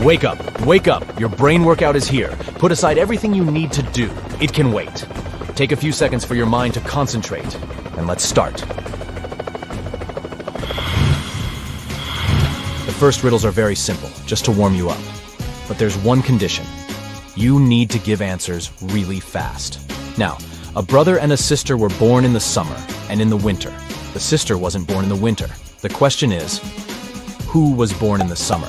Wake up, wake up. Your brain workout is here. Put aside everything you need to do. It can wait. Take a few seconds for your mind to concentrate, and let's start. The first riddles are very simple, just to warm you up. But there's one condition. You need to give answers really fast. Now, a brother and a sister were born in the summer and in the winter. The sister wasn't born in the winter. The question is, who was born in the summer?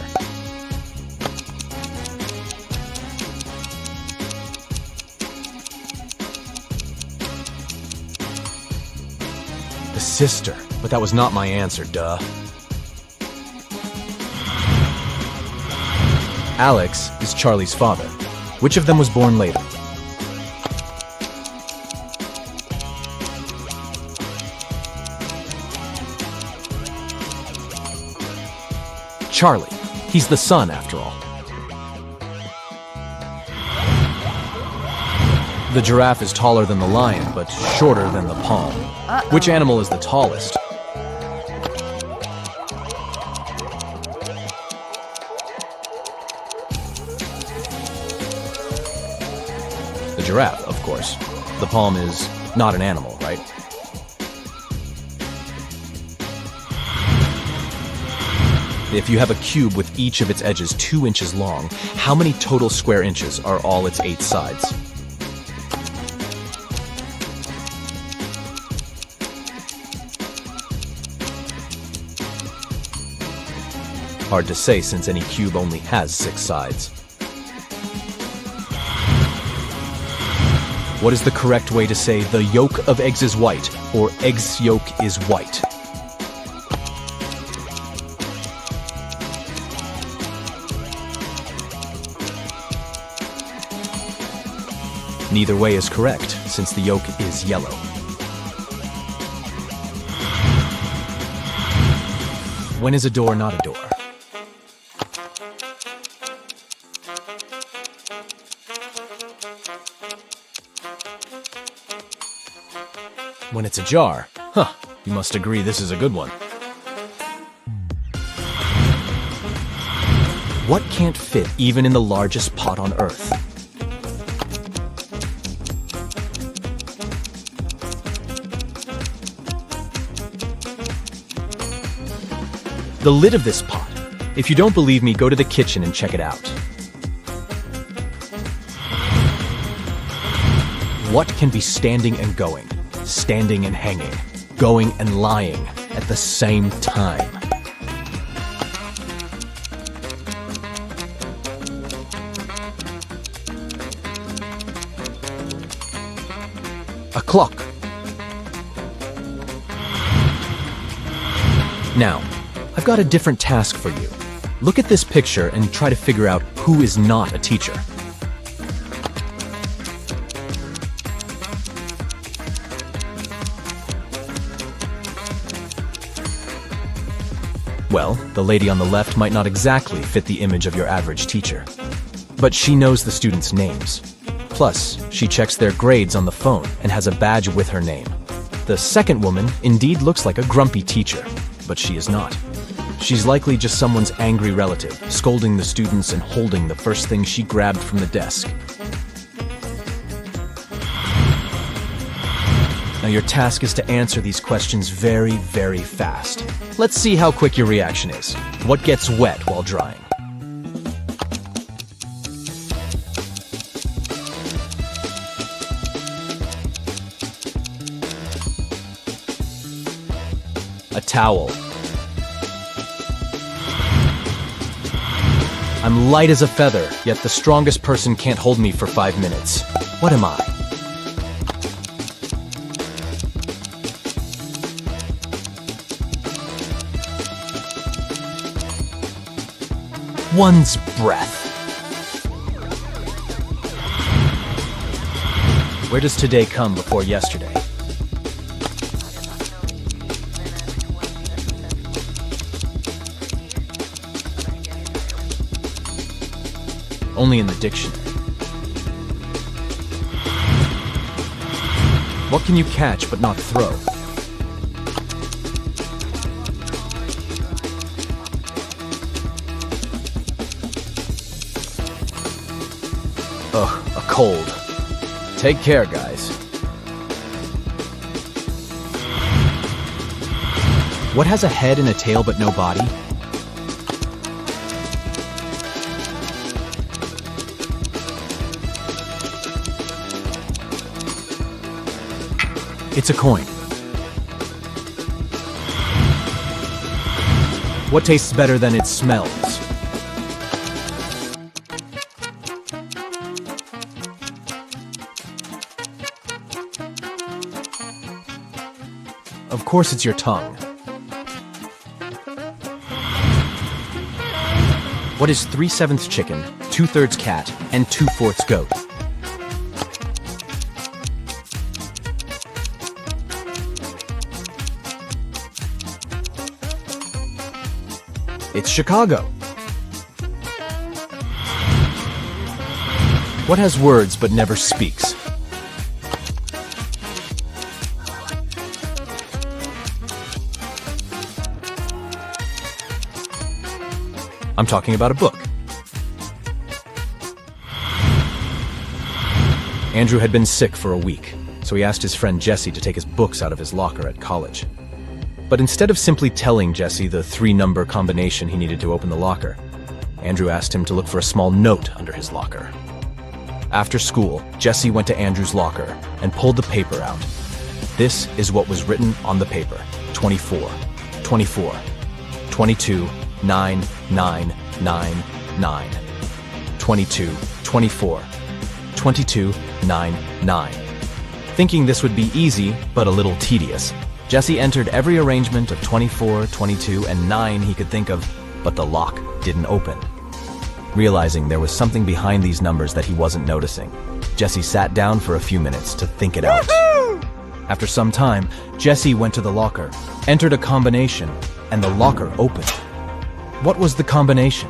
The sister, but that was not my answer, duh. Alex is Charlie's father. Which of them was born later? Charlie. He's the son, after all. The giraffe is taller than the lion, but shorter than the palm. Which animal is the tallest? The giraffe, of course. The palm is not an animal, right? If you have a cube with each of its edges 2 inches long, how many total square inches are all its 8 sides? Hard to say since any cube only has 6 sides. What is the correct way to say the yolk of eggs is white, or eggs yolk is white? Neither way is correct, since the yolk is yellow. When is a door not a door? When it's a jar. Huh, you must agree this is a good one. What can't fit even in the largest pot on Earth? The lid of this pot. If you don't believe me, go to the kitchen and check it out. What can be standing and going, standing and hanging, going and lying at the same time? A clock. Now, I've got a different task for you. Look at this picture and try to figure out who is not a teacher. Well, the lady on the left might not exactly fit the image of your average teacher. But she knows the students' names. Plus, she checks their grades on the phone and has a badge with her name. The second woman indeed looks like a grumpy teacher, but she is not. She's likely just someone's angry relative, scolding the students and holding the first thing she grabbed from the desk. Now your task is to answer these questions very, very fast. Let's see how quick your reaction is. What gets wet while drying? A towel. I'm light as a feather, yet the strongest person can't hold me for 5 minutes. What am I? One's breath. Where does today come before yesterday? Only in the dictionary. What can you catch but not throw? Ugh, a cold. Take care, guys. What has a head and a tail but no body? It's a coin. What tastes better than it smells? Of course it's your tongue. What is 3/7 chicken, 2/3 cat, and 2/4 goat? It's Chicago. What has words but never speaks? I'm talking about a book. Andrew had been sick for a week, so he asked his friend Jesse to take his books out of his locker at college. But instead of simply telling Jesse the 3-number combination he needed to open the locker, Andrew asked him to look for a small note under his locker. After school, Jesse went to Andrew's locker and pulled the paper out. This is what was written on the paper: 24, 24, 22, 9, 9, 9, 9, 22, 24, 22, 9, 9. Thinking this would be easy, but a little tedious, Jesse entered every arrangement of 24, 22, and 9 he could think of, but the lock didn't open. Realizing there was something behind these numbers that he wasn't noticing, Jesse sat down for a few minutes to think it out. After some time, Jesse went to the locker, entered a combination, and the locker opened. What was the combination?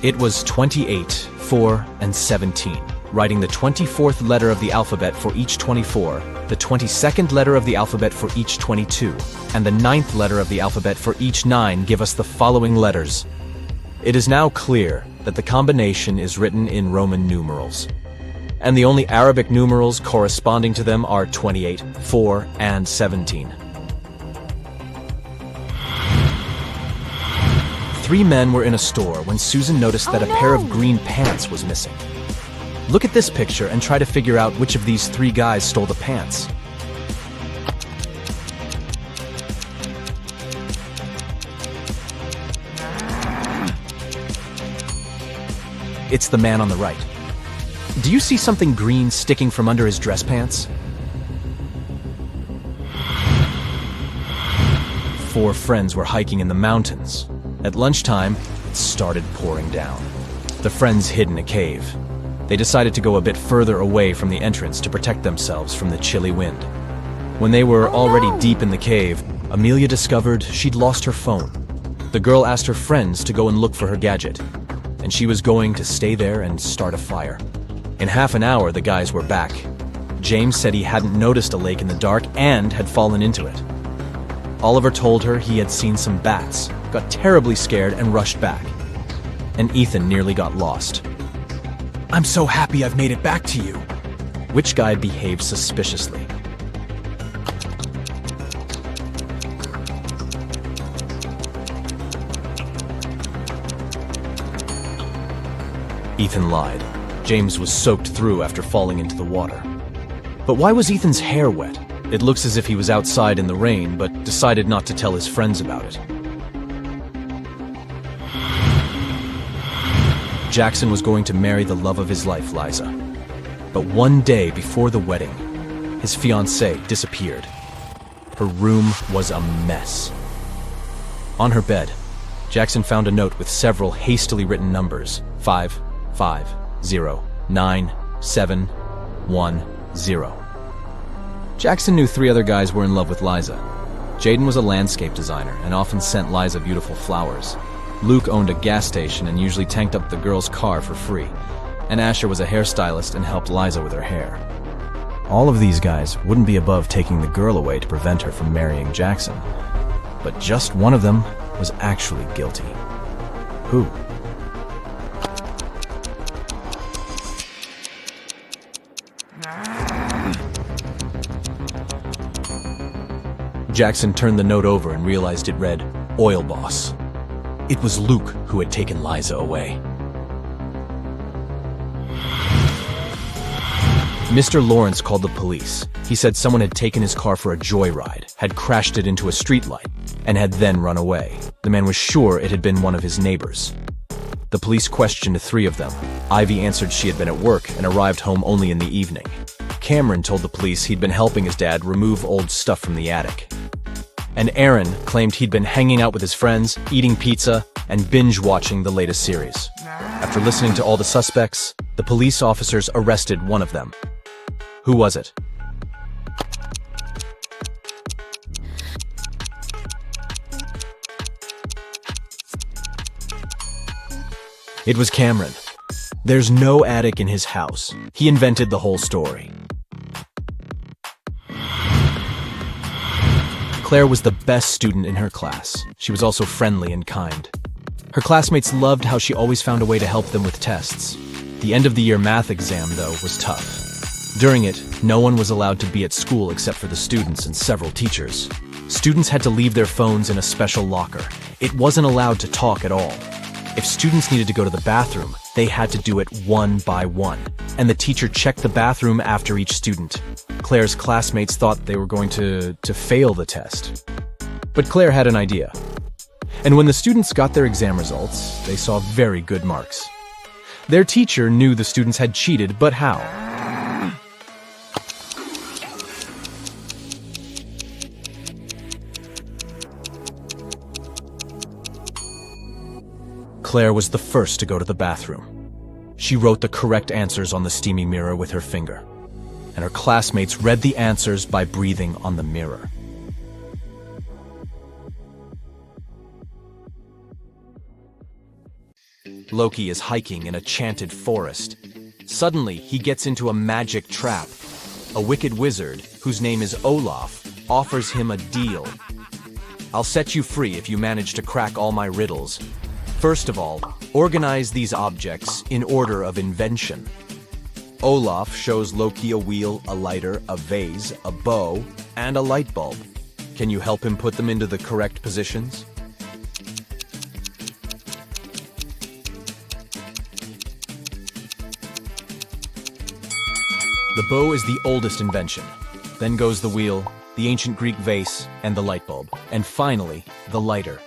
It was 28, 4, and 17, writing the 24th letter of the alphabet for each 24, the 22nd letter of the alphabet for each 22, and the 9th letter of the alphabet for each 9 give us the following letters. It is now clear that the combination is written in Roman numerals, and the only Arabic numerals corresponding to them are 28, 4, and 17. 3 men were in a store when Susan noticed that a pair of green pants was missing. Look at this picture and try to figure out which of these 3 guys stole the pants. It's the man on the right. Do you see something green sticking from under his dress pants? 4 friends were hiking in the mountains. At lunchtime, it started pouring down. The friends hid in a cave. They decided to go a bit further away from the entrance to protect themselves from the chilly wind. When they were already deep in the cave, Amelia discovered she'd lost her phone. The girl asked her friends to go and look for her gadget, and she was going to stay there and start a fire. In half an hour, the guys were back. James said he hadn't noticed a lake in the dark and had fallen into it. Oliver told her he had seen some bats, got terribly scared and rushed back. And Ethan nearly got lost. "I'm so happy I've made it back to you." Which guy behaved suspiciously? Ethan lied. James was soaked through after falling into the water. But why was Ethan's hair wet? It looks as if he was outside in the rain, but decided not to tell his friends about it. Jackson was going to marry the love of his life, Liza. But one day before the wedding, his fiancée disappeared. Her room was a mess. On her bed, Jackson found a note with several hastily written numbers: 5, 5, 0, 9, 7, 1, 0. Jackson knew 3 other guys were in love with Liza. Jaden was a landscape designer and often sent Liza beautiful flowers. Luke owned a gas station and usually tanked up the girl's car for free. And Asher was a hairstylist and helped Liza with her hair. All of these guys wouldn't be above taking the girl away to prevent her from marrying Jackson. But just one of them was actually guilty. Who? Jackson turned the note over and realized it read, Oil Boss. It was Luke who had taken Liza away. Mr. Lawrence called the police. He said someone had taken his car for a joyride, had crashed it into a streetlight, and had then run away. The man was sure it had been one of his neighbors. The police questioned 3 of them. Ivy answered she had been at work and arrived home only in the evening. Cameron told the police he'd been helping his dad remove old stuff from the attic. And Aaron claimed he'd been hanging out with his friends, eating pizza, and binge-watching the latest series. After listening to all the suspects, the police officers arrested one of them. Who was it? It was Cameron. There's no attic in his house. He invented the whole story. Claire was the best student in her class. She was also friendly and kind. Her classmates loved how she always found a way to help them with tests. The end-of-the-year math exam, though, was tough. During it, no one was allowed to be at school except for the students and several teachers. Students had to leave their phones in a special locker. It wasn't allowed to talk at all. If students needed to go to the bathroom, they had to do it one by one, and the teacher checked the bathroom after each student. Claire's classmates thought they were going to fail the test. But Claire had an idea. And when the students got their exam results, they saw very good marks. Their teacher knew the students had cheated, but how? Claire was the first to go to the bathroom. She wrote the correct answers on the steamy mirror with her finger, and her classmates read the answers by breathing on the mirror. Loki is hiking in a enchanted forest. Suddenly, he gets into a magic trap. A wicked wizard, whose name is Olaf, offers him a deal. I'll set you free if you manage to crack all my riddles. First of all, organize these objects in order of invention. Olaf shows Loki a wheel, a lighter, a vase, a bow, and a light bulb. Can you help him put them into the correct positions? The bow is the oldest invention. Then goes the wheel, the ancient Greek vase, and the light bulb. And finally, the lighter.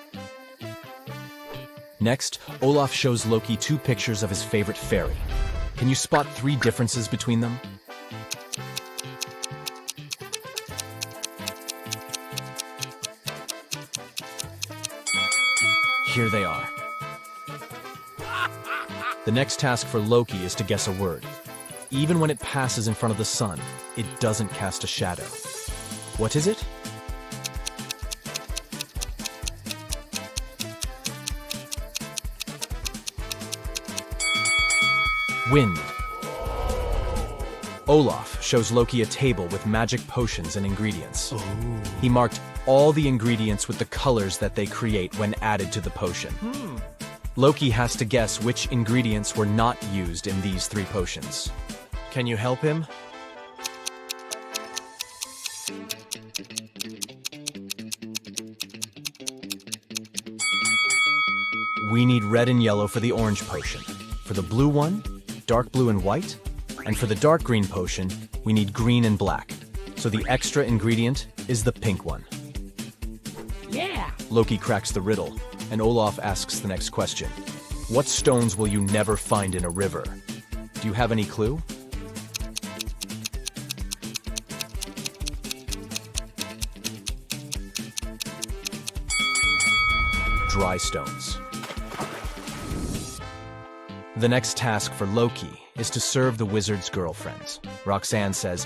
Next, Olaf shows Loki 2 pictures of his favorite fairy. Can you spot 3 differences between them? Here they are. The next task for Loki is to guess a word. Even when it passes in front of the sun, it doesn't cast a shadow. What is it? Wind. Olaf shows Loki a table with magic potions and ingredients. Ooh. He marked all the ingredients with the colors that they create when added to the potion. Loki has to guess which ingredients were not used in these 3 potions. Can you help him? We need red and yellow for the orange potion. For the blue one, dark blue and white. And for the dark green potion, we need green and black. So the extra ingredient is the pink one. Yeah! Loki cracks the riddle, and Olaf asks the next question. What stones will you never find in a river? Do you have any clue? Dry stones. The next task for Loki is to serve the wizard's girlfriends. Roxanne says,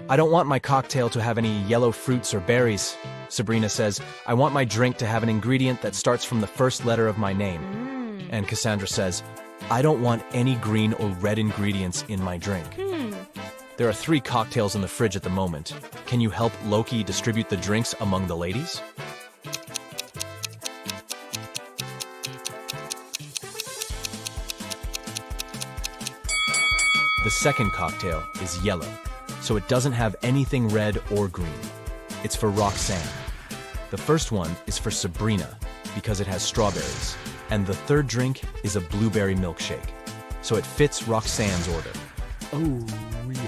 I don't want my cocktail to have any yellow fruits or berries. Sabrina says, I want my drink to have an ingredient that starts from the first letter of my name. And Cassandra says, I don't want any green or red ingredients in my drink. There are 3 cocktails in the fridge at the moment. Can you help Loki distribute the drinks among the ladies? The second cocktail is yellow, so it doesn't have anything red or green. It's for Roxanne. The first one is for Sabrina, because it has strawberries. And the third drink is a blueberry milkshake, so it fits Roxanne's order. Oh, yeah.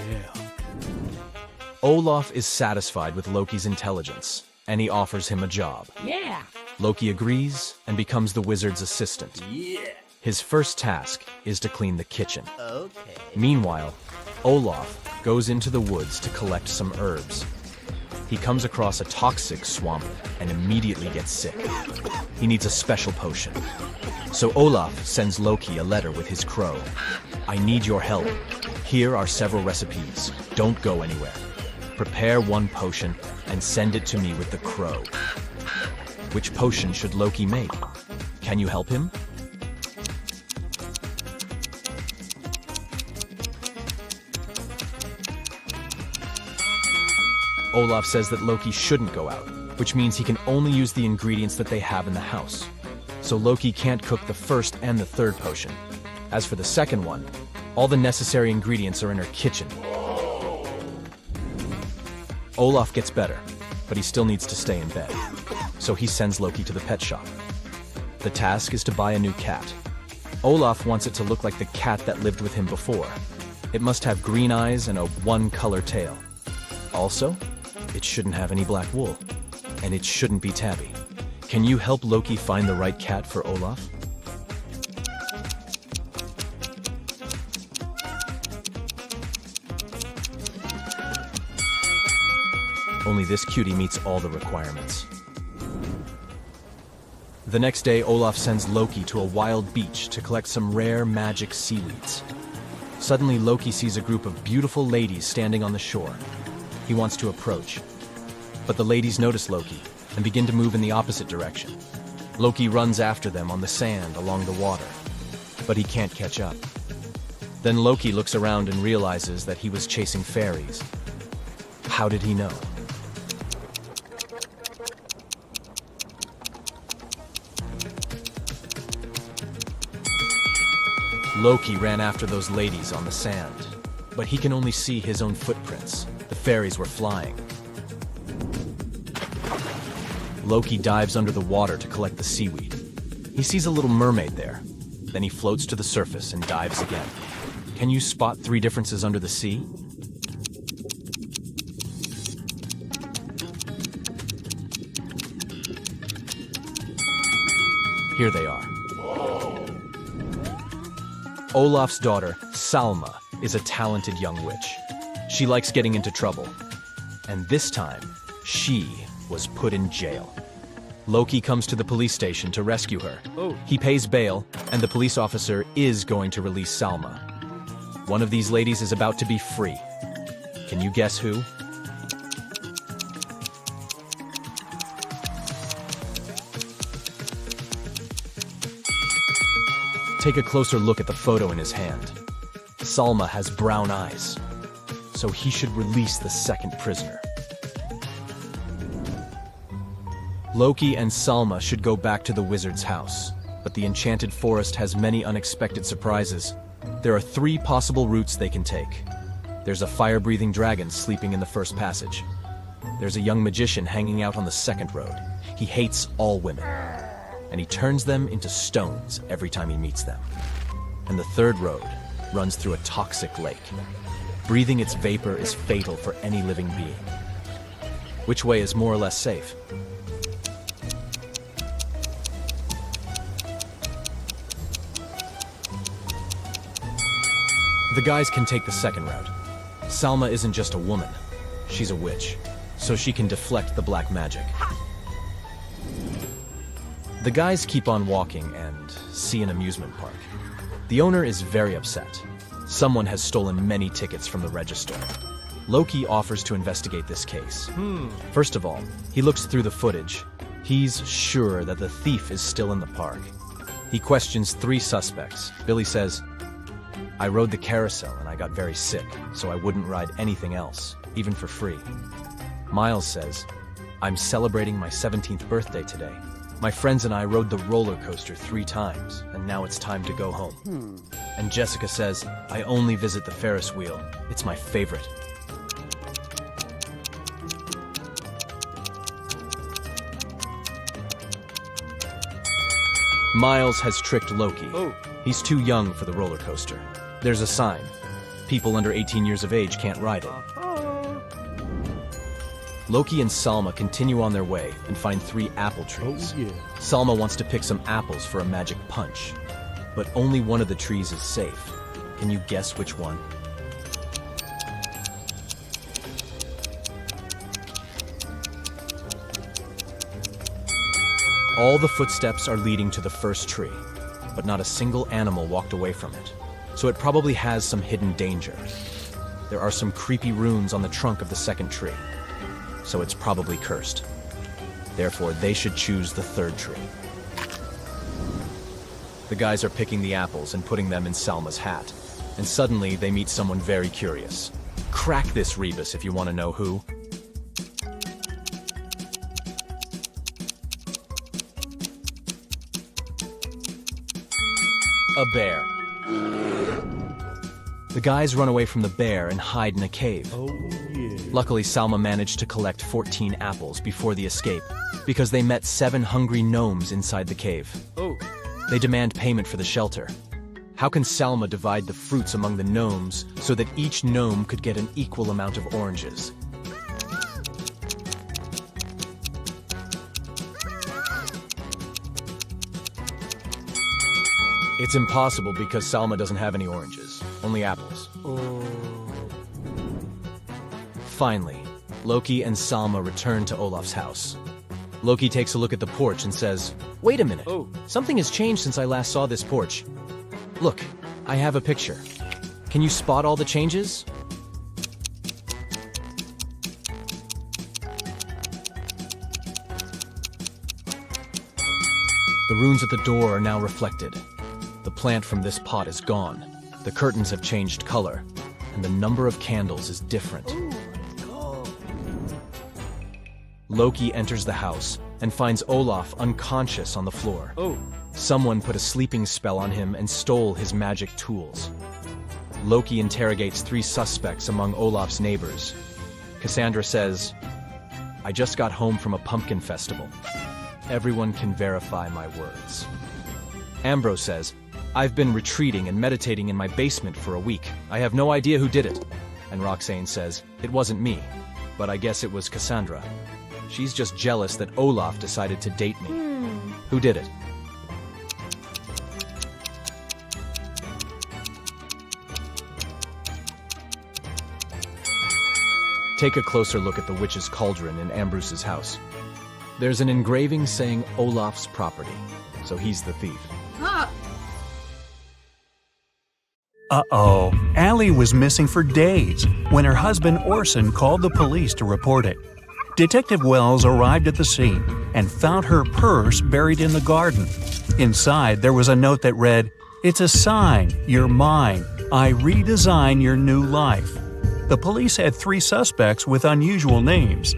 Olaf is satisfied with Loki's intelligence, and he offers him a job. Yeah. Loki agrees and becomes the wizard's assistant. Yeah. His first task is to clean the kitchen. Okay. Meanwhile, Olaf goes into the woods to collect some herbs. He comes across a toxic swamp and immediately gets sick. He needs a special potion. So Olaf sends Loki a letter with his crow. I need your help. Here are several recipes. Don't go anywhere. Prepare one potion and send it to me with the crow. Which potion should Loki make? Can you help him? Olaf says that Loki shouldn't go out, which means he can only use the ingredients that they have in the house. So Loki can't cook the first and the third potion. As for the second one, all the necessary ingredients are in her kitchen. Olaf gets better, but he still needs to stay in bed. So he sends Loki to the pet shop. The task is to buy a new cat. Olaf wants it to look like the cat that lived with him before. It must have green eyes and a one-color tail. Also, it shouldn't have any black wool. And it shouldn't be tabby. Can you help Loki find the right cat for Olaf? Only this cutie meets all the requirements. The next day, Olaf sends Loki to a wild beach to collect some rare magic seaweeds. Suddenly, Loki sees a group of beautiful ladies standing on the shore. He wants to approach. But the ladies notice Loki and begin to move in the opposite direction. Loki runs after them on the sand along the water, but he can't catch up. Then Loki looks around and realizes that he was chasing fairies. How did he know? Loki ran after those ladies on the sand, but he can only see his own footprints. The fairies were flying. Loki dives under the water to collect the seaweed. He sees a little mermaid there. Then he floats to the surface and dives again. Can you spot 3 differences under the sea? Here they are. Olaf's daughter, Salma, is a talented young witch. She likes getting into trouble. And this time, she was put in jail. Loki comes to the police station to rescue her. He pays bail, and the police officer is going to release Salma. One of these ladies is about to be free. Can you guess who? Take a closer look at the photo in his hand. Salma has brown eyes, so he should release the second prisoner. Loki and Salma should go back to the wizard's house, but the enchanted forest has many unexpected surprises. There are 3 possible routes they can take. There's a fire-breathing dragon sleeping in the first passage. There's a young magician hanging out on the second road. He hates all women, and he turns them into stones every time he meets them. And the third road runs through a toxic lake. Breathing its vapor is fatal for any living being. Which way is more or less safe? The guys can take the second route. Salma isn't just a woman, she's a witch, so she can deflect the black magic. The guys keep on walking and see an amusement park. The owner is very upset. Someone has stolen many tickets from the register. Loki offers to investigate this case. First of all, he looks through the footage. He's sure that the thief is still in the park. He questions 3 suspects. Billy says, I rode the carousel and I got very sick, so I wouldn't ride anything else, even for free. Miles says, I'm celebrating my 17th birthday today. My friends and I rode the roller coaster 3 times, and now it's time to go home. And Jessica says, I only visit the Ferris wheel. It's my favorite. Miles has tricked Loki. He's too young for the roller coaster. There's a sign. People under 18 years of age can't ride it. Loki and Salma continue on their way and find 3 apple trees. Salma wants to pick some apples for a magic punch, but only one of the trees is safe. Can you guess which one? All the footsteps are leading to the first tree, but not a single animal walked away from it, so it probably has some hidden danger. There are some creepy runes on the trunk of the second tree, so it's probably cursed. Therefore, they should choose the third tree. The guys are picking the apples and putting them in Salma's hat, and suddenly they meet someone very curious. Crack this, Rebus, if you want to know who. A bear. The guys run away from the bear and hide in a cave. Luckily, Salma managed to collect 14 apples before the escape, because they met 7 hungry gnomes inside the cave. They demand payment for the shelter. How can Salma divide the fruits among the gnomes so that each gnome could get an equal amount of oranges? It's impossible because Salma doesn't have any oranges, only apples. Finally, Loki and Salma return to Olaf's house. Loki takes a look at the porch and says, wait a minute, something has changed since I last saw this porch. Look, I have a picture. Can you spot all the changes? The runes at the door are now reflected. The plant from this pot is gone. The curtains have changed color, and the number of candles is different. Loki enters the house and finds Olaf unconscious on the floor. Someone put a sleeping spell on him and stole his magic tools. Loki interrogates 3 suspects among Olaf's neighbors. Cassandra says, I just got home from a pumpkin festival. Everyone can verify my words. Ambrose says, I've been retreating and meditating in my basement for a week. I have no idea who did it. And Roxane says, it wasn't me, but I guess it was Cassandra. She's just jealous that Olaf decided to date me. Who did it? Take a closer look at the witch's cauldron in Ambrose's house. There's an engraving saying Olaf's property, so he's the thief. Uh-oh, Allie was missing for days when her husband Orson called the police to report it. Detective Wells arrived at the scene and found her purse buried in the garden. Inside, there was a note that read, It's a sign, you're mine. I redesign your new life. The police had 3 suspects with unusual names.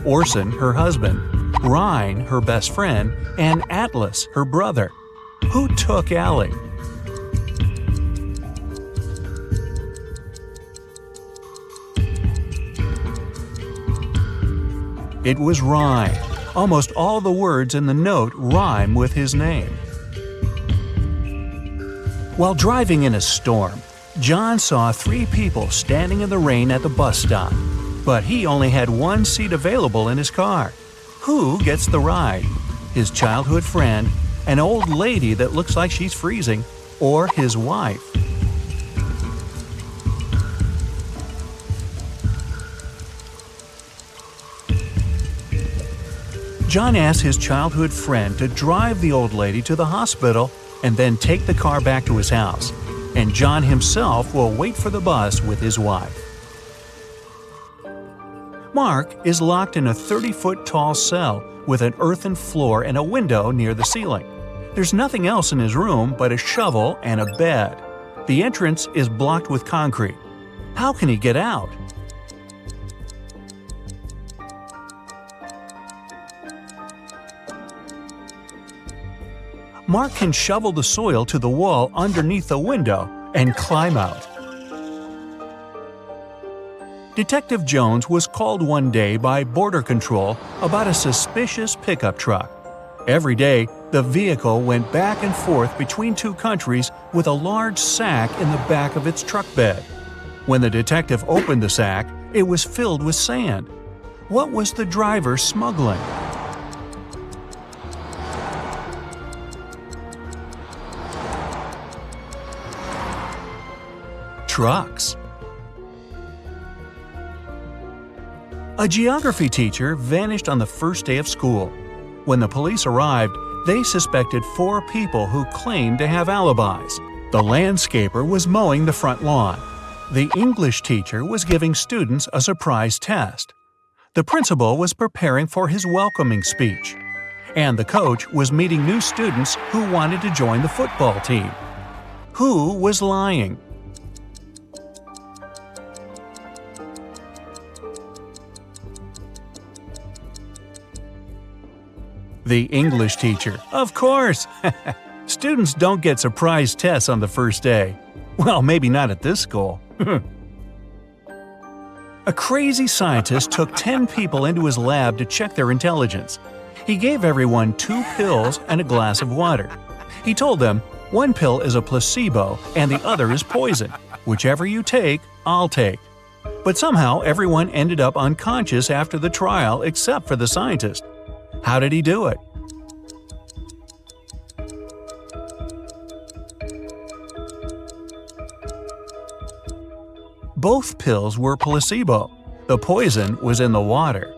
Orson, her husband, Ryan, her best friend, and Atlas, her brother. Who took Allie? It was Ryan. Almost all the words in the note rhyme with his name. While driving in a storm, John saw 3 people standing in the rain at the bus stop, but he only had 1 seat available in his car. Who gets the ride? His childhood friend, an old lady that looks like she's freezing, or his wife? John asked his childhood friend to drive the old lady to the hospital and then take the car back to his house, and John himself will wait for the bus with his wife. Mark is locked in a 30-foot tall cell with an earthen floor and a window near the ceiling. There's nothing else in his room but a shovel and a bed. The entrance is blocked with concrete. How can he get out? Mark can shovel the soil to the wall underneath the window and climb out. Detective Jones was called one day by Border Control about a suspicious pickup truck. Every day, the vehicle went back and forth between two countries with a large sack in the back of its truck bed. When the detective opened the sack, it was filled with sand. What was the driver smuggling? Trucks. A geography teacher vanished on the first day of school. When the police arrived, they suspected 4 people who claimed to have alibis. The landscaper was mowing the front lawn. The English teacher was giving students a surprise test. The principal was preparing for his welcoming speech. And the coach was meeting new students who wanted to join the football team. Who was lying? The English teacher, of course! Students don't get surprise tests on the first day. Well, maybe not at this school. A crazy scientist took 10 people into his lab to check their intelligence. He gave everyone 2 pills and a glass of water. He told them, one pill is a placebo and the other is poison. Whichever you take, I'll take. But somehow everyone ended up unconscious after the trial except for the scientist. How did he do it? Both pills were placebo. The poison was in the water.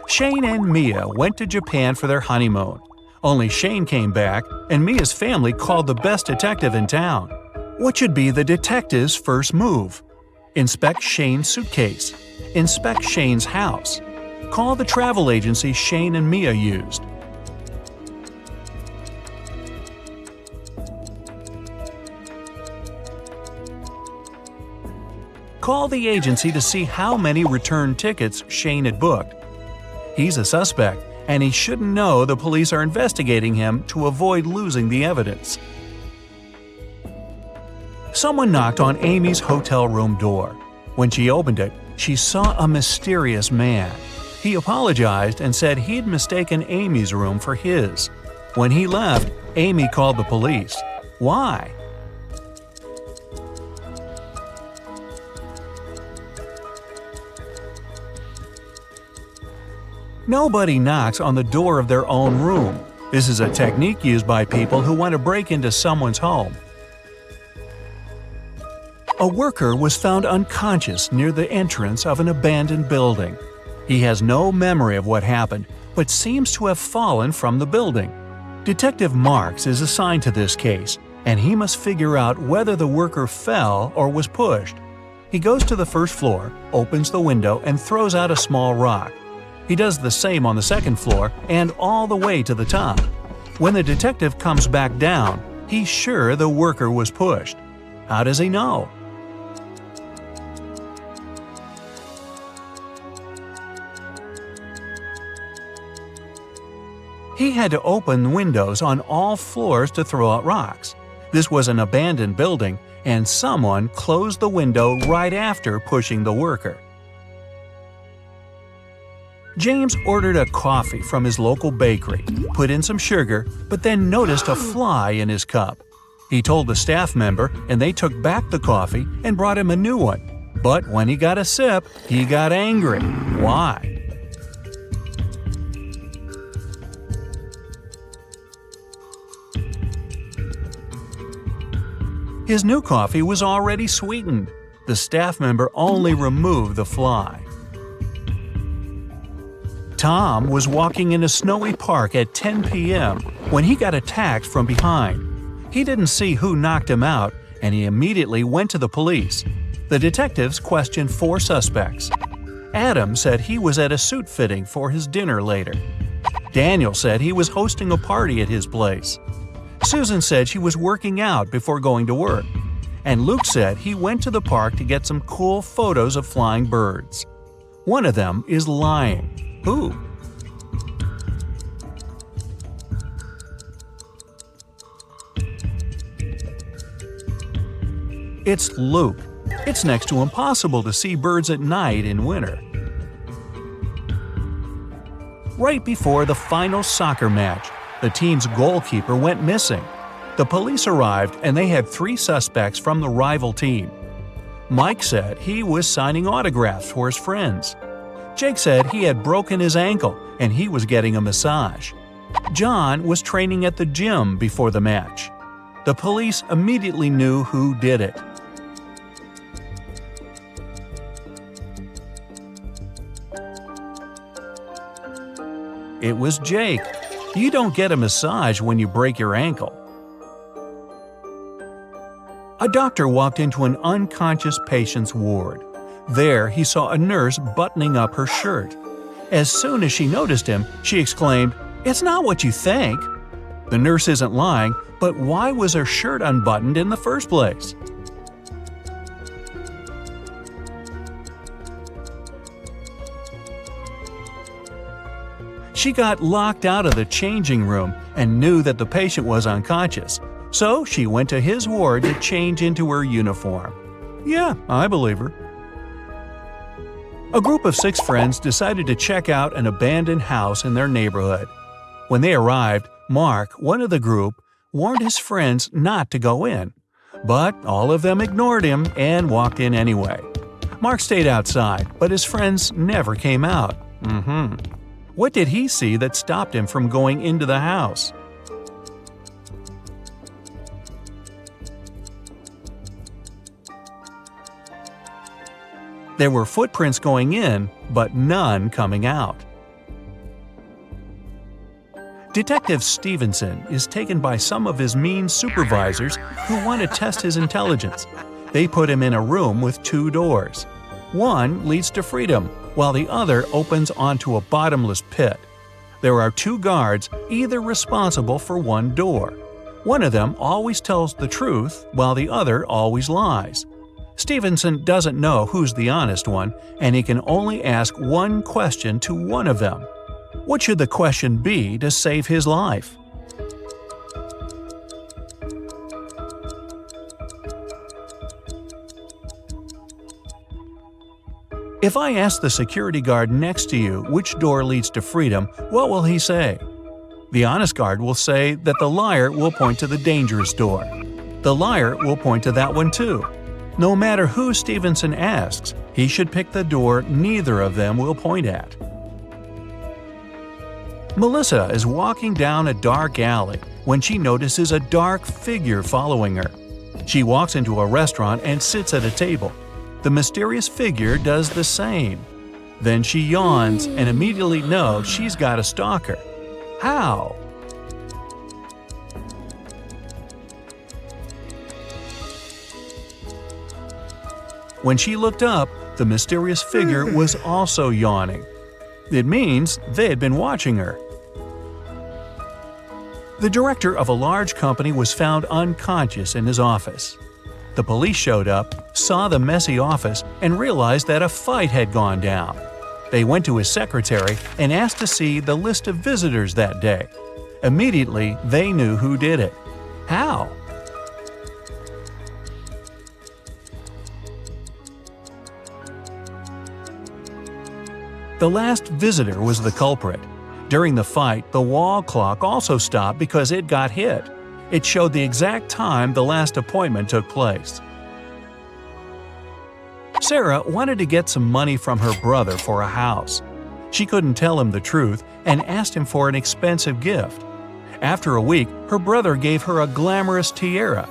Shane and Mia went to Japan for their honeymoon. Only Shane came back, and Mia's family called the best detective in town. What should be the detective's first move? Inspect Shane's suitcase. Inspect Shane's house. Call the travel agency Shane and Mia used. Call the agency to see how many return tickets Shane had booked. He's a suspect, and he shouldn't know the police are investigating him to avoid losing the evidence. Someone knocked on Amy's hotel room door. When she opened it, she saw a mysterious man. He apologized and said he'd mistaken Amy's room for his. When he left, Amy called the police. Why? Nobody knocks on the door of their own room. This is a technique used by people who want to break into someone's home. A worker was found unconscious near the entrance of an abandoned building. He has no memory of what happened, but seems to have fallen from the building. Detective Marks is assigned to this case, and he must figure out whether the worker fell or was pushed. He goes to the first floor, opens the window, and throws out a small rock. He does the same on the second floor and all the way to the top. When the detective comes back down, he's sure the worker was pushed. How does he know? He had to open windows on all floors to throw out rocks. This was an abandoned building, and someone closed the window right after pushing the worker. James ordered a coffee from his local bakery, put in some sugar, but then noticed a fly in his cup. He told the staff member, and they took back the coffee and brought him a new one. But when he got a sip, he got angry. Why? His new coffee was already sweetened. The staff member only removed the fly. Tom was walking in a snowy park at 10 p.m. when he got attacked from behind. He didn't see who knocked him out, and he immediately went to the police. The detectives questioned 4 suspects. Adam said he was at a suit fitting for his dinner later. Daniel said he was hosting a party at his place. Susan said she was working out before going to work. And Luke said he went to the park to get some cool photos of flying birds. One of them is lying. Who? It's Luke. It's next to impossible to see birds at night in winter. Right before the final soccer match, the team's goalkeeper went missing. The police arrived and they had 3 suspects from the rival team. Mike said he was signing autographs for his friends. Jake said he had broken his ankle and he was getting a massage. John was training at the gym before the match. The police immediately knew who did it. It was Jake. You don't get a massage when you break your ankle. A doctor walked into an unconscious patient's ward. There, he saw a nurse buttoning up her shirt. As soon as she noticed him, she exclaimed, "It's not what you think." The nurse isn't lying, but why was her shirt unbuttoned in the first place? She got locked out of the changing room and knew that the patient was unconscious, so she went to his ward to change into her uniform. Yeah, I believe her. A group of 6 friends decided to check out an abandoned house in their neighborhood. When they arrived, Mark, one of the group, warned his friends not to go in. But all of them ignored him and walked in anyway. Mark stayed outside, but his friends never came out. What did he see that stopped him from going into the house? There were footprints going in, but none coming out. Detective Stevenson is taken by some of his mean supervisors who want to test his intelligence. They put him in a room with 2 doors. One leads to freedom, while the other opens onto a bottomless pit. There are 2 guards, either responsible for one door. One of them always tells the truth, while the other always lies. Stevenson doesn't know who's the honest one, and he can only ask one question to one of them. What should the question be to save his life? If I ask the security guard next to you which door leads to freedom, what will he say? The honest guard will say that the liar will point to the dangerous door. The liar will point to that one too. No matter who Stevenson asks, he should pick the door neither of them will point at. Melissa is walking down a dark alley when she notices a dark figure following her. She walks into a restaurant and sits at a table. The mysterious figure does the same. Then she yawns and immediately knows she's got a stalker. How? When she looked up, the mysterious figure was also yawning. It means they had been watching her. The director of a large company was found unconscious in his office. The police showed up, saw the messy office, and realized that a fight had gone down. They went to his secretary and asked to see the list of visitors that day. Immediately, they knew who did it. How? The last visitor was the culprit. During the fight, the wall clock also stopped because it got hit. It showed the exact time the last appointment took place. Sarah wanted to get some money from her brother for a house. She couldn't tell him the truth and asked him for an expensive gift. After a week, her brother gave her a glamorous tiara.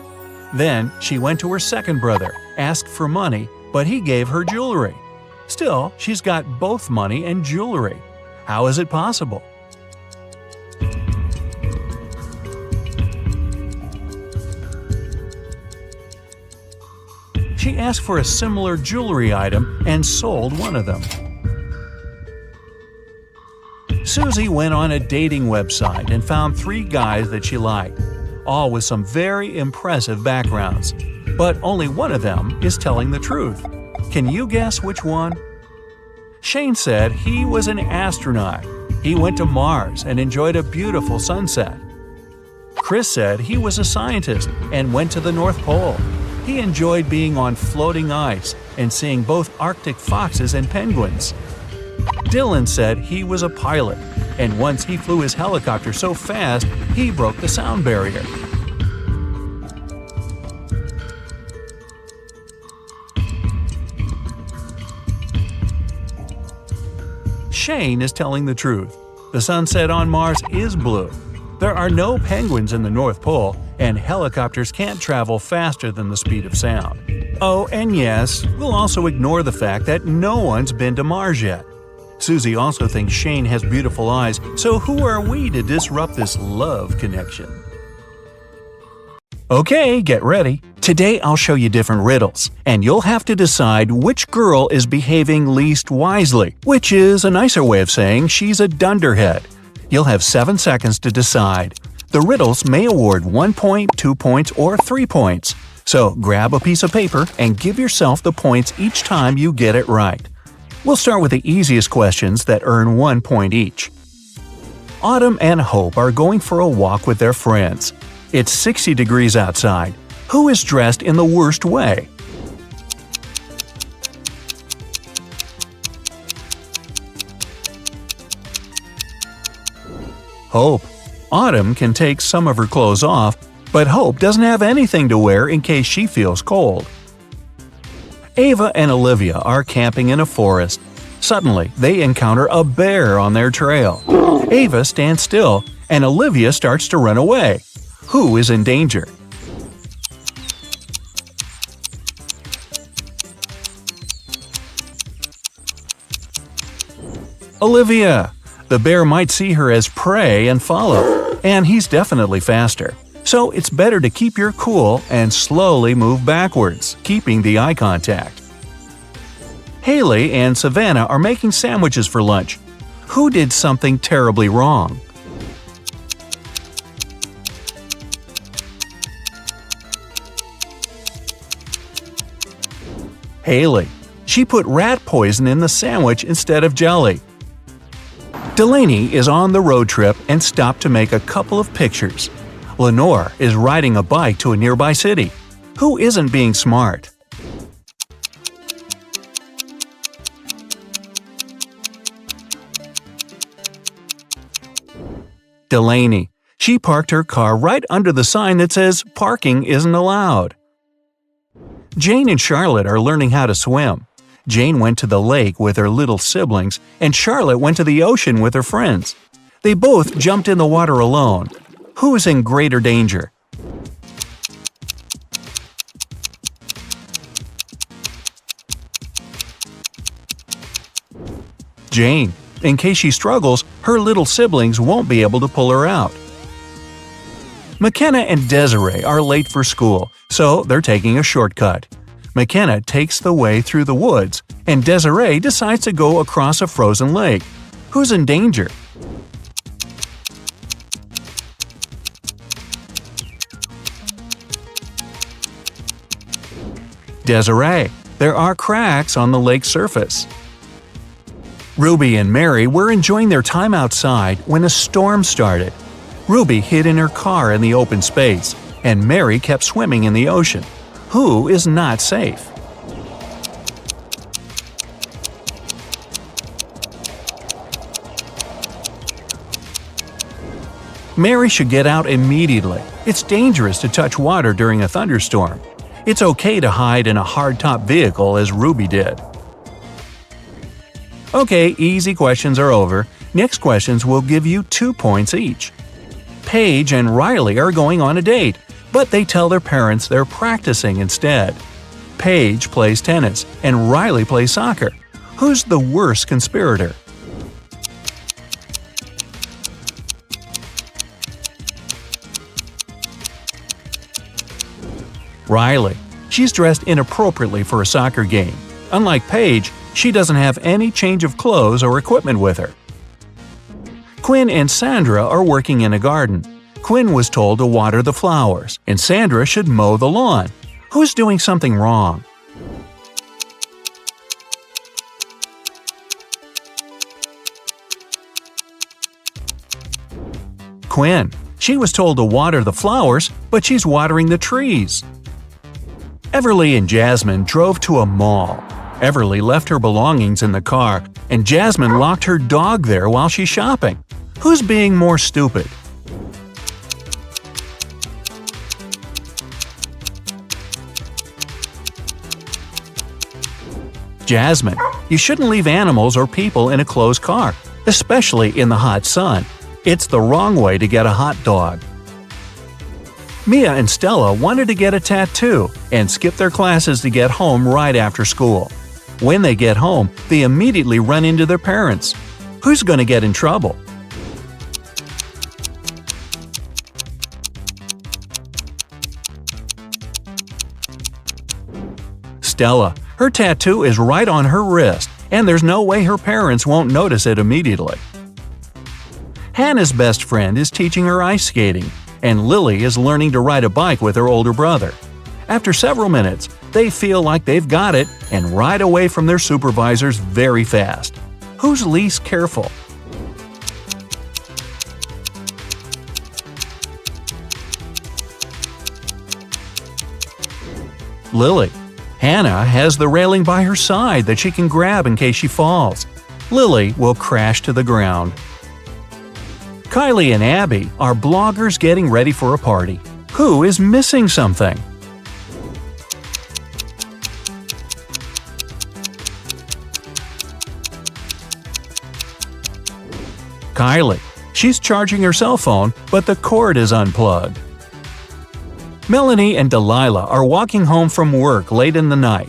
Then she went to her second brother, asked for money, but he gave her jewelry. Still, she's got both money and jewelry. How is it possible? She asked for a similar jewelry item and sold one of them. Susie went on a dating website and found 3 guys that she liked. all with some very impressive backgrounds. But only one of them is telling the truth. Can you guess which one? Shane said he was an astronaut. He went to Mars and enjoyed a beautiful sunset. Chris said he was a scientist and went to the North Pole. He enjoyed being on floating ice and seeing both Arctic foxes and penguins. Dylan said he was a pilot, and once he flew his helicopter so fast he broke the sound barrier. Shane is telling the truth. The sunset on Mars is blue. There are no penguins in the North Pole, and helicopters can't travel faster than the speed of sound. Oh, and yes, we'll also ignore the fact that no one's been to Mars yet. Susie also thinks Shane has beautiful eyes, so who are we to disrupt this love connection? Okay, get ready. Today I'll show you different riddles, and you'll have to decide which girl is behaving least wisely, which is a nicer way of saying she's a dunderhead. You'll have 7 seconds to decide. The riddles may award 1 point, 2 points, or 3 points. So grab a piece of paper and give yourself the points each time you get it right. We'll start with the easiest questions that earn 1 point each. Autumn and Hope are going for a walk with their friends. It's 60 degrees outside. Who is dressed in the worst way? Hope. Autumn can take some of her clothes off, but Hope doesn't have anything to wear in case she feels cold. Ava and Olivia are camping in a forest. Suddenly, they encounter a bear on their trail. Ava stands still, and Olivia starts to run away. Who is in danger? Olivia. The bear might see her as prey and follow, and he's definitely faster. So it's better to keep your cool and slowly move backwards, keeping the eye contact. Haley and Savannah are making sandwiches for lunch. Who did something terribly wrong? Haley. She put rat poison in the sandwich instead of jelly. Delaney is on the road trip and stopped to make a couple of pictures. Lenore is riding a bike to a nearby city. Who isn't being smart? Delaney. She parked her car right under the sign that says "Parking isn't allowed." Jane and Charlotte are learning how to swim. Jane went to the lake with her little siblings, and Charlotte went to the ocean with her friends. They both jumped in the water alone. Who is in greater danger? Jane. In case she struggles, her little siblings won't be able to pull her out. McKenna and Desiree are late for school, so they're taking a shortcut. McKenna takes the way through the woods, and Desiree decides to go across a frozen lake. Who's in danger? Desiree. There are cracks on the lake's surface. Ruby and Mary were enjoying their time outside when a storm started. Ruby hid in her car in the open space, and Mary kept swimming in the ocean. Who is not safe? Mary should get out immediately. It's dangerous to touch water during a thunderstorm. It's okay to hide in a hardtop vehicle as Ruby did. Okay, easy questions are over. Next questions will give you 2 points each. Paige and Riley are going on a date, but they tell their parents they're practicing instead. Paige plays tennis, and Riley plays soccer. Who's the worst conspirator? Riley. She's dressed inappropriately for a soccer game. Unlike Paige, she doesn't have any change of clothes or equipment with her. Quinn and Sandra are working in a garden. Quinn was told to water the flowers, and Sandra should mow the lawn. Who's doing something wrong? Quinn. She was told to water the flowers, but she's watering the trees. Everly and Jasmine drove to a mall. Everly left her belongings in the car, and Jasmine locked her dog there while she's shopping. Who's being more stupid? Jasmine. You shouldn't leave animals or people in a closed car, especially in the hot sun. It's the wrong way to get a hot dog. Mia and Stella wanted to get a tattoo and skip their classes to get home right after school. When they get home, they immediately run into their parents. Who's going to get in trouble? Stella. Her tattoo is right on her wrist, and there's no way her parents won't notice it immediately. Hannah's best friend is teaching her ice skating, and Lily is learning to ride a bike with her older brother. After several minutes, they feel like they've got it and ride away from their supervisors very fast. Who's least careful? Lily. Hannah has the railing by her side that she can grab in case she falls. Lily will crash to the ground. Kylie and Abby are bloggers getting ready for a party. Who is missing something? Kylie. She's charging her cell phone, but the cord is unplugged. Melanie and Delilah are walking home from work late in the night.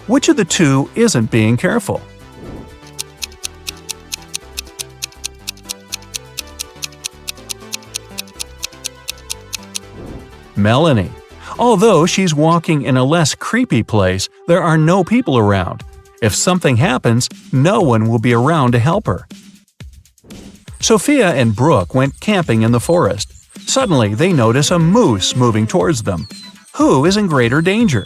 Which of the two isn't being careful? Melanie. Although she's walking in a less creepy place, there are no people around. If something happens, no one will be around to help her. Sophia and Brooke went camping in the forest. Suddenly, they notice a moose moving towards them. Who is in greater danger?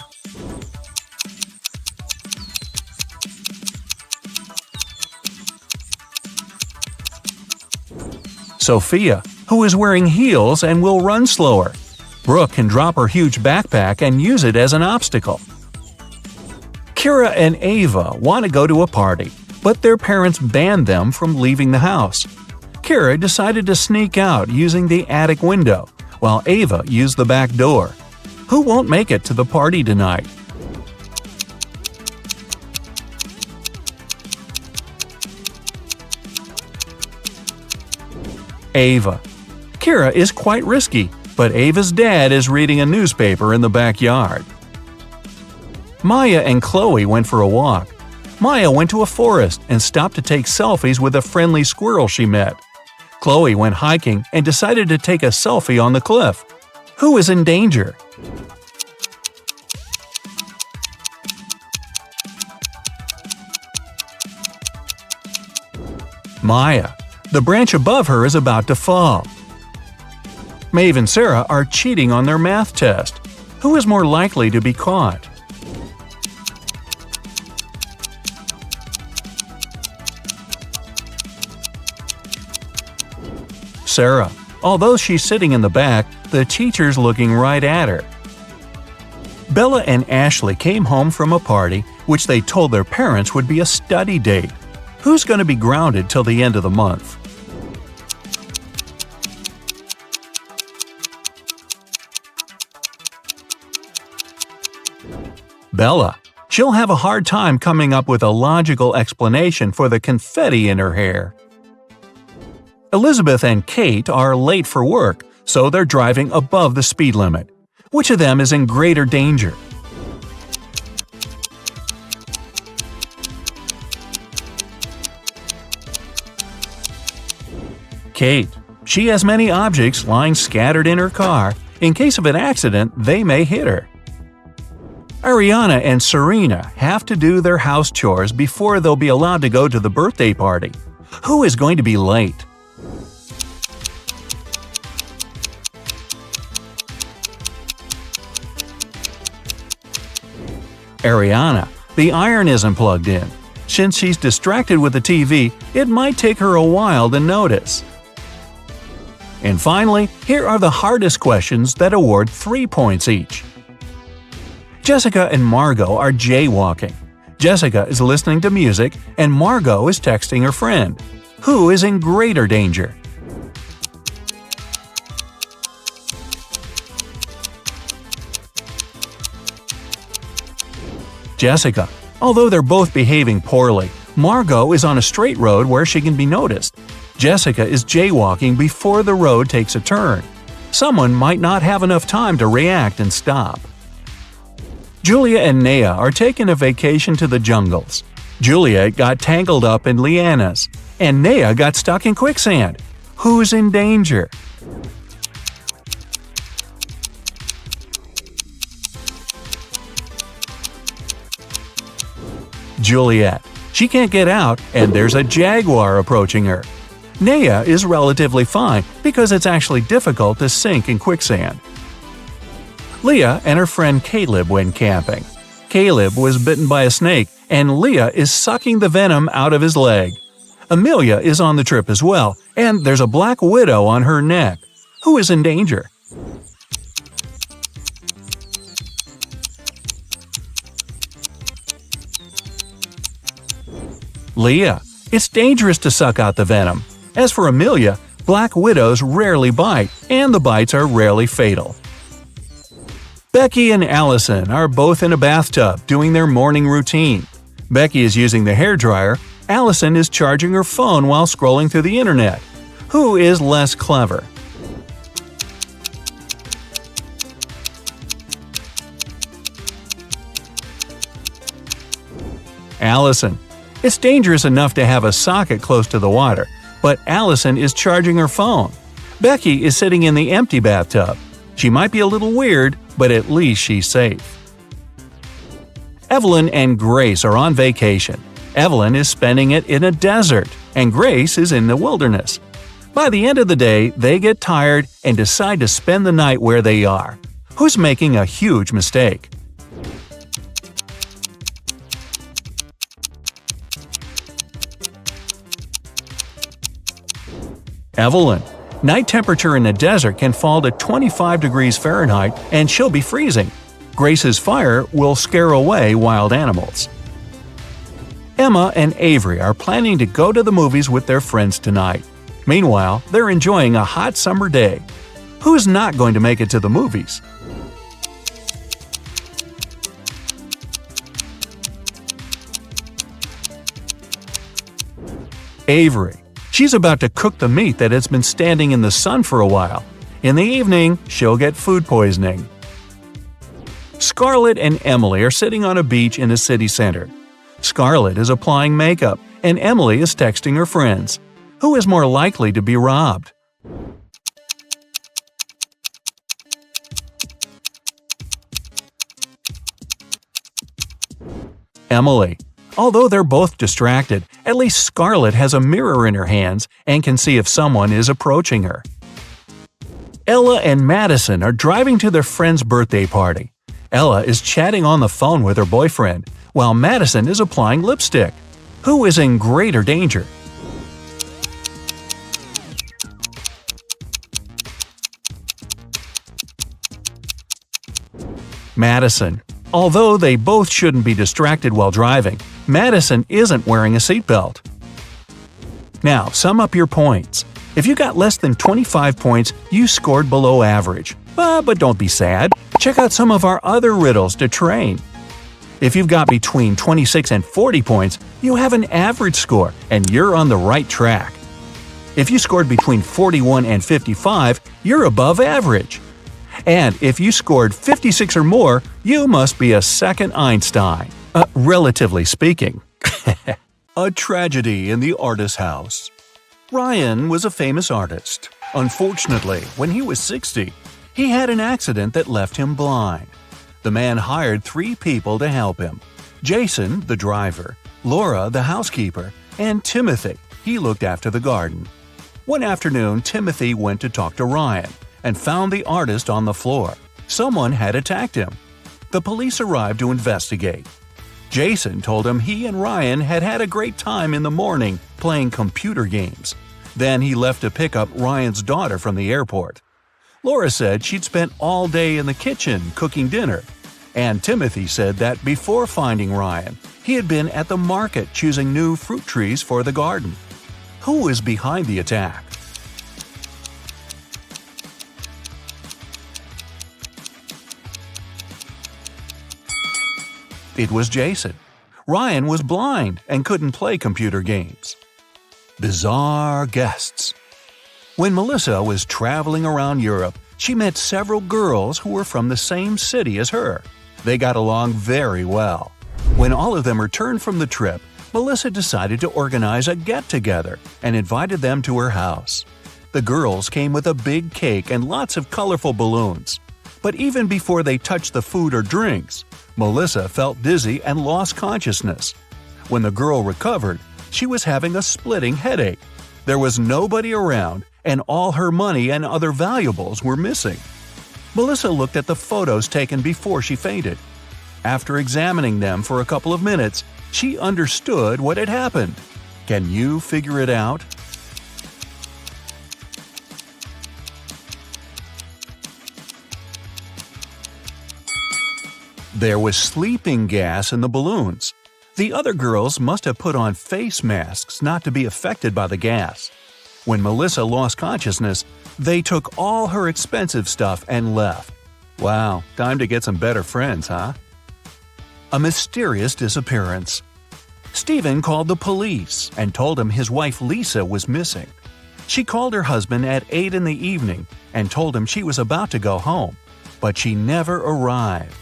Sophia, who is wearing heels and will run slower. Brooke can drop her huge backpack and use it as an obstacle. Kira and Ava want to go to a party, but their parents banned them from leaving the house. Kira decided to sneak out using the attic window, while Ava used the back door. Who won't make it to the party tonight? Ava. Kira is quite risky, but Ava's dad is reading a newspaper in the backyard. Maya and Chloe went for a walk. Maya went to a forest and stopped to take selfies with a friendly squirrel she met. Chloe went hiking and decided to take a selfie on the cliff. Who is in danger? Maya. The branch above her is about to fall. Maeve and Sarah are cheating on their math test. Who is more likely to be caught? Sarah. Although she's sitting in the back, the teacher's looking right at her. Bella and Ashley came home from a party which they told their parents would be a study date. Who's going to be grounded till the end of the month? Bella. She'll have a hard time coming up with a logical explanation for the confetti in her hair. Elizabeth and Kate are late for work, so they're driving above the speed limit. Which of them is in greater danger? Kate. She has many objects lying scattered in her car. In case of an accident, they may hit her. Ariana and Serena have to do their house chores before they'll be allowed to go to the birthday party. Who is going to be late? Ariana, the iron isn't plugged in. Since she's distracted with the TV, it might take her a while to notice. And finally, here are the hardest questions that award 3 points each. Jessica and Margot are jaywalking. Jessica is listening to music and Margot is texting her friend. Who is in greater danger? Jessica. Although they're both behaving poorly, Margot is on a straight road where she can be noticed. Jessica is jaywalking before the road takes a turn. Someone might not have enough time to react and stop. Julia and Naya are taking a vacation to the jungles. Julia got tangled up in lianas, and Naya got stuck in quicksand. Who's in danger? Juliet. She can't get out, and there's a jaguar approaching her. Naya is relatively fine because it's actually difficult to sink in quicksand. Leah and her friend Caleb went camping. Caleb was bitten by a snake, and Leah is sucking the venom out of his leg. Amelia is on the trip as well, and there's a black widow on her neck. Who is in danger? Leah. It's dangerous to suck out the venom. As for Amelia, black widows rarely bite, and the bites are rarely fatal. Becky and Allison are both in a bathtub doing their morning routine. Becky is using the hairdryer, Allison is charging her phone while scrolling through the internet. Who is less clever? Allison. It's dangerous enough to have a socket close to the water, but Allison is charging her phone. Becky is sitting in the empty bathtub. She might be a little weird, but at least she's safe. Evelyn and Grace are on vacation. Evelyn is spending it in a desert, and Grace is in the wilderness. By the end of the day, they get tired and decide to spend the night where they are. Who's making a huge mistake? Evelyn. Night temperature in the desert can fall to 25 degrees Fahrenheit and she'll be freezing. Grace's fire will scare away wild animals. Emma and Avery are planning to go to the movies with their friends tonight. Meanwhile, they're enjoying a hot summer day. Who's not going to make it to the movies? Avery. She's about to cook the meat that has been standing in the sun for a while. In the evening, she'll get food poisoning. Scarlett and Emily are sitting on a beach in a city center. Scarlett is applying makeup, and Emily is texting her friends. Who is more likely to be robbed? Emily. Although they're both distracted, at least Scarlett has a mirror in her hands and can see if someone is approaching her. Ella and Madison are driving to their friend's birthday party. Ella is chatting on the phone with her boyfriend, while Madison is applying lipstick. Who is in greater danger? Madison. Although they both shouldn't be distracted while driving, Madison isn't wearing a seatbelt. Now, sum up your points. If you got less than 25 points, you scored below average. But don't be sad. Check out some of our other riddles to train. If you've got between 26 and 40 points, you have an average score and you're on the right track. If you scored between 41 and 55, you're above average. And if you scored 56 or more, you must be a second Einstein. Relatively speaking. A tragedy in the artist's house. Ryan was a famous artist. Unfortunately, when he was 60, he had an accident that left him blind. The man hired 3 people to help him: Jason, the driver, Laura, the housekeeper, and Timothy. He looked after the garden. One afternoon, Timothy went to talk to Ryan and found the artist on the floor. Someone had attacked him. The police arrived to investigate. Jason told him he and Ryan had had a great time in the morning playing computer games. Then he left to pick up Ryan's daughter from the airport. Laura said she'd spent all day in the kitchen cooking dinner. And Timothy said that before finding Ryan, he had been at the market choosing new fruit trees for the garden. Who is behind the attack? It was Jason. Ryan was blind and couldn't play computer games. Bizarre guests. When Melissa was traveling around Europe, she met several girls who were from the same city as her. They got along very well. When all of them returned from the trip, Melissa decided to organize a get-together and invited them to her house. The girls came with a big cake and lots of colorful balloons. But even before they touched the food or drinks, Melissa felt dizzy and lost consciousness. When the girl recovered, she was having a splitting headache. There was nobody around, and all her money and other valuables were missing. Melissa looked at the photos taken before she fainted. After examining them for a couple of minutes, she understood what had happened. Can you figure it out? There was sleeping gas in the balloons. The other girls must have put on face masks not to be affected by the gas. When Melissa lost consciousness, they took all her expensive stuff and left. Wow, time to get some better friends, huh? A mysterious disappearance. Stephen called the police and told him his wife Lisa was missing. She called her husband at 8 in the evening and told him she was about to go home, but she never arrived.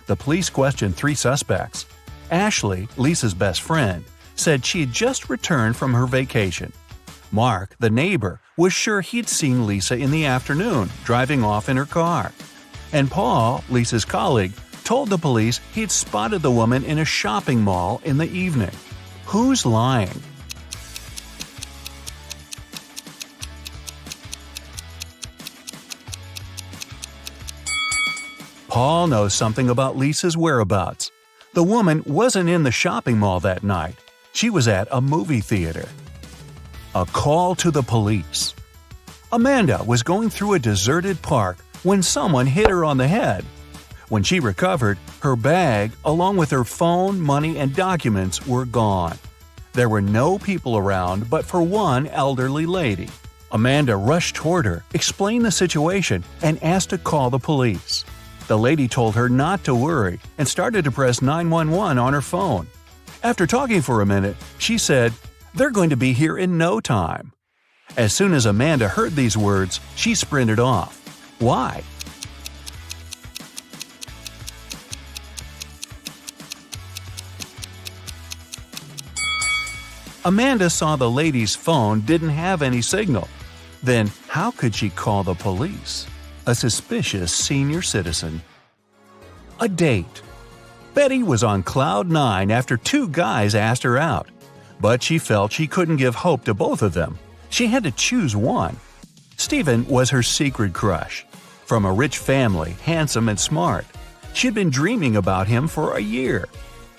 The police questioned 3 suspects. Ashley, Lisa's best friend, said she had just returned from her vacation. Mark, the neighbor, was sure he'd seen Lisa in the afternoon, driving off in her car. And Paul, Lisa's colleague, told the police he'd spotted the woman in a shopping mall in the evening. Who's lying? Paul knows something about Lisa's whereabouts. The woman wasn't in the shopping mall that night. She was at a movie theater. A call to the police. Amanda was going through a deserted park when someone hit her on the head. When she recovered, her bag, along with her phone, money, and documents, were gone. There were no people around but for one elderly lady. Amanda rushed toward her, explained the situation, and asked to call the police. The lady told her not to worry and started to press 911 on her phone. After talking for a minute, she said, "They're going to be here in no time." As soon as Amanda heard these words, she sprinted off. Why? Amanda saw the lady's phone didn't have any signal. Then how could she call the police? A suspicious senior citizen. A date. Betty was on cloud 9 after 2 guys asked her out. But she felt she couldn't give hope to both of them. She had to choose one. Stephen was her secret crush. From a rich family, handsome and smart. She'd been dreaming about him for a year.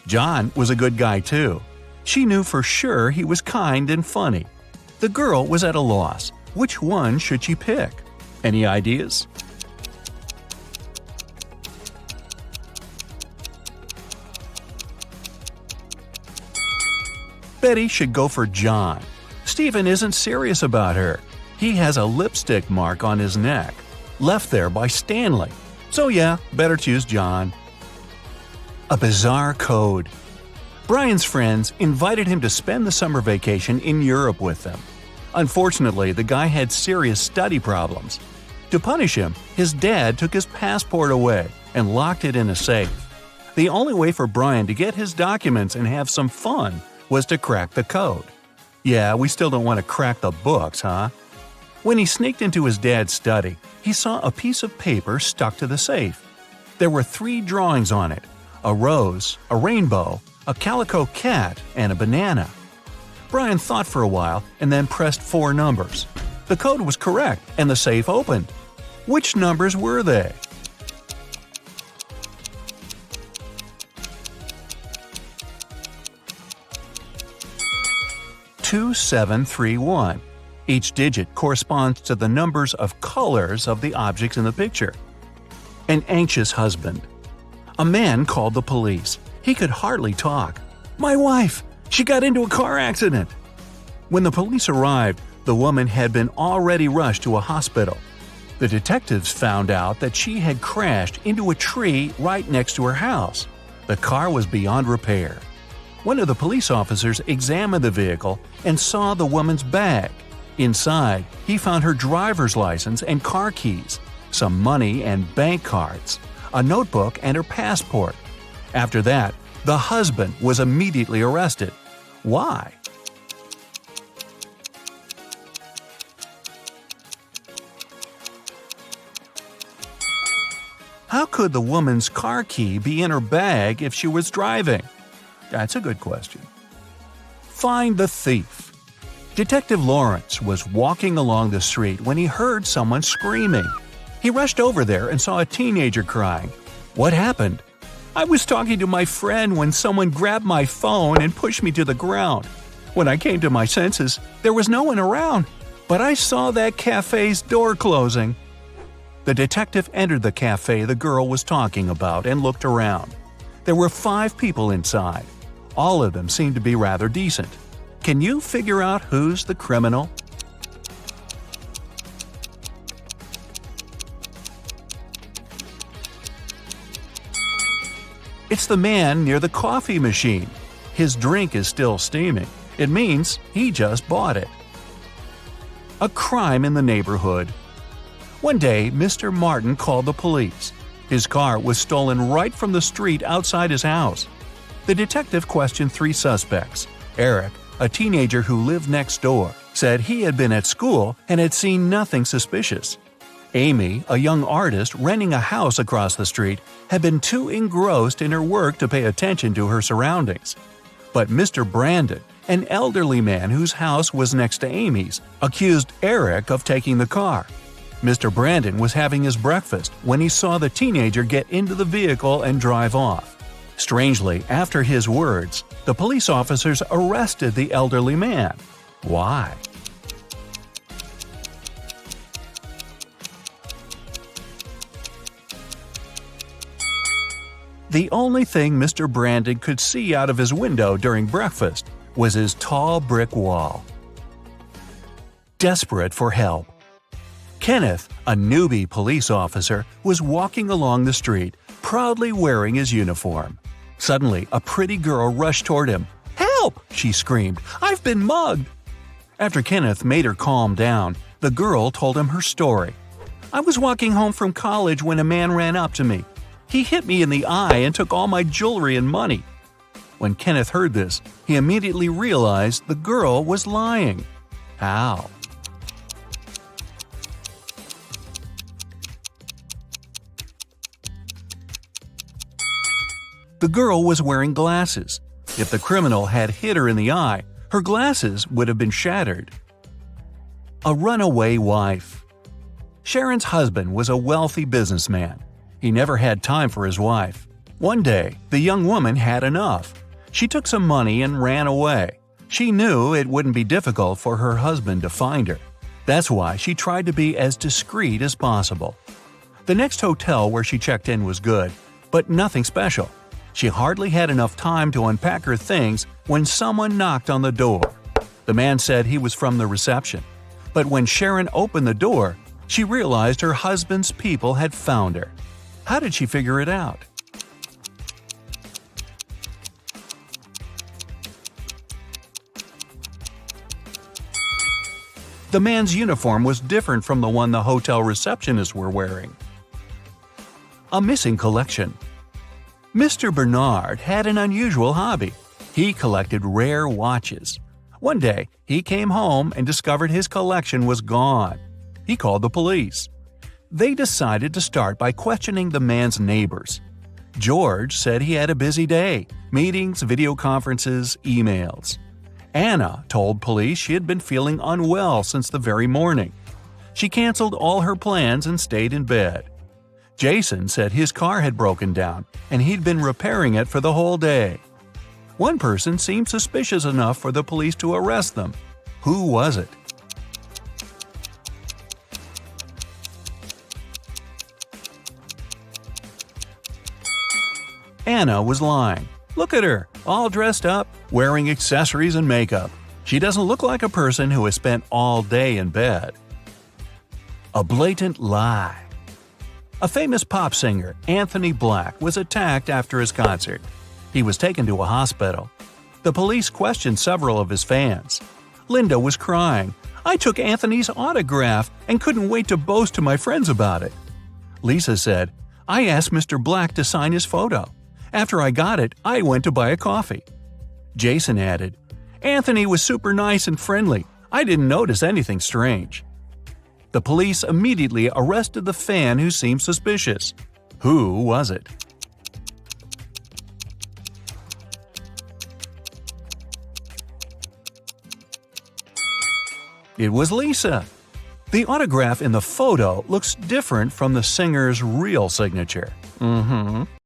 John was a good guy too. She knew for sure he was kind and funny. The girl was at a loss. Which one should she pick? Any ideas? Betty should go for John. Stephen isn't serious about her. He has a lipstick mark on his neck, left there by Stanley. So yeah, better choose John. A bizarre code. Brian's friends invited him to spend the summer vacation in Europe with them. Unfortunately, the guy had serious study problems. To punish him, his dad took his passport away and locked it in a safe. The only way for Brian to get his documents and have some fun was to crack the code. Yeah, we still don't want to crack the books, huh? When he sneaked into his dad's study, he saw a piece of paper stuck to the safe. There were 3 drawings on it: a rose, a rainbow, a calico cat, and a banana. Brian thought for a while and then pressed 4 numbers. The code was correct and the safe opened. Which numbers were they? 2731. Each digit corresponds to the numbers of colors of the objects in the picture. An anxious husband. A man called the police. He could hardly talk. "My wife! She got into a car accident!" When the police arrived, the woman had been already rushed to a hospital. The detectives found out that she had crashed into a tree right next to her house. The car was beyond repair. One of the police officers examined the vehicle and saw the woman's bag. Inside, he found her driver's license and car keys, some money and bank cards, a notebook and her passport. After that, the husband was immediately arrested. Why? How could the woman's car key be in her bag if she was driving? That's a good question. Find the thief. Detective Lawrence was walking along the street when he heard someone screaming. He rushed over there and saw a teenager crying. "What happened?" "I was talking to my friend when someone grabbed my phone and pushed me to the ground. When I came to my senses, there was no one around, but I saw that cafe's door closing." The detective entered the cafe the girl was talking about and looked around. There were 5 people inside. All of them seemed to be rather decent. Can you figure out who's the criminal? It's the man near the coffee machine. His drink is still steaming. It means he just bought it. A crime in the neighborhood. One day, Mr. Martin called the police. His car was stolen right from the street outside his house. The detective questioned 3 suspects. Eric, a teenager who lived next door, said he had been at school and had seen nothing suspicious. Amy, a young artist renting a house across the street, had been too engrossed in her work to pay attention to her surroundings. But Mr. Brandon, an elderly man whose house was next to Amy's, accused Eric of taking the car. Mr. Brandon was having his breakfast when he saw the teenager get into the vehicle and drive off. Strangely, after his words, the police officers arrested the elderly man. Why? The only thing Mr. Brandon could see out of his window during breakfast was his tall brick wall. Desperate for help. Kenneth, a newbie police officer, was walking along the street, proudly wearing his uniform. Suddenly, a pretty girl rushed toward him. "Help!" she screamed. "I've been mugged!" After Kenneth made her calm down, the girl told him her story. "I was walking home from college when a man ran up to me. He hit me in the eye and took all my jewelry and money." When Kenneth heard this, he immediately realized the girl was lying. How? The girl was wearing glasses. If the criminal had hit her in the eye, her glasses would have been shattered. A runaway wife. Sharon's husband was a wealthy businessman. He never had time for his wife. One day, the young woman had enough. She took some money and ran away. She knew it wouldn't be difficult for her husband to find her. That's why she tried to be as discreet as possible. The next hotel where she checked in was good, but nothing special. She hardly had enough time to unpack her things when someone knocked on the door. The man said he was from the reception. But when Sharon opened the door, she realized her husband's people had found her. How did she figure it out? The man's uniform was different from the one the hotel receptionists were wearing. A missing collection. Mr. Bernard had an unusual hobby. He collected rare watches. One day, he came home and discovered his collection was gone. He called the police. They decided to start by questioning the man's neighbors. George said he had a busy day, meetings, video conferences, emails. Anna told police she had been feeling unwell since the very morning. She canceled all her plans and stayed in bed. Jason said his car had broken down and he'd been repairing it for the whole day. One person seemed suspicious enough for the police to arrest them. Who was it? Anna was lying. Look at her, all dressed up, wearing accessories and makeup. She doesn't look like a person who has spent all day in bed. A blatant lie. A famous pop singer, Anthony Black, was attacked after his concert. He was taken to a hospital. The police questioned several of his fans. Linda was crying. "I took Anthony's autograph and couldn't wait to boast to my friends about it." Lisa said, "I asked Mr. Black to sign his photo. After I got it, I went to buy a coffee." Jason added, "Anthony was super nice and friendly. I didn't notice anything strange." The police immediately arrested the fan who seemed suspicious. Who was it? It was Lisa. The autograph in the photo looks different from the singer's real signature.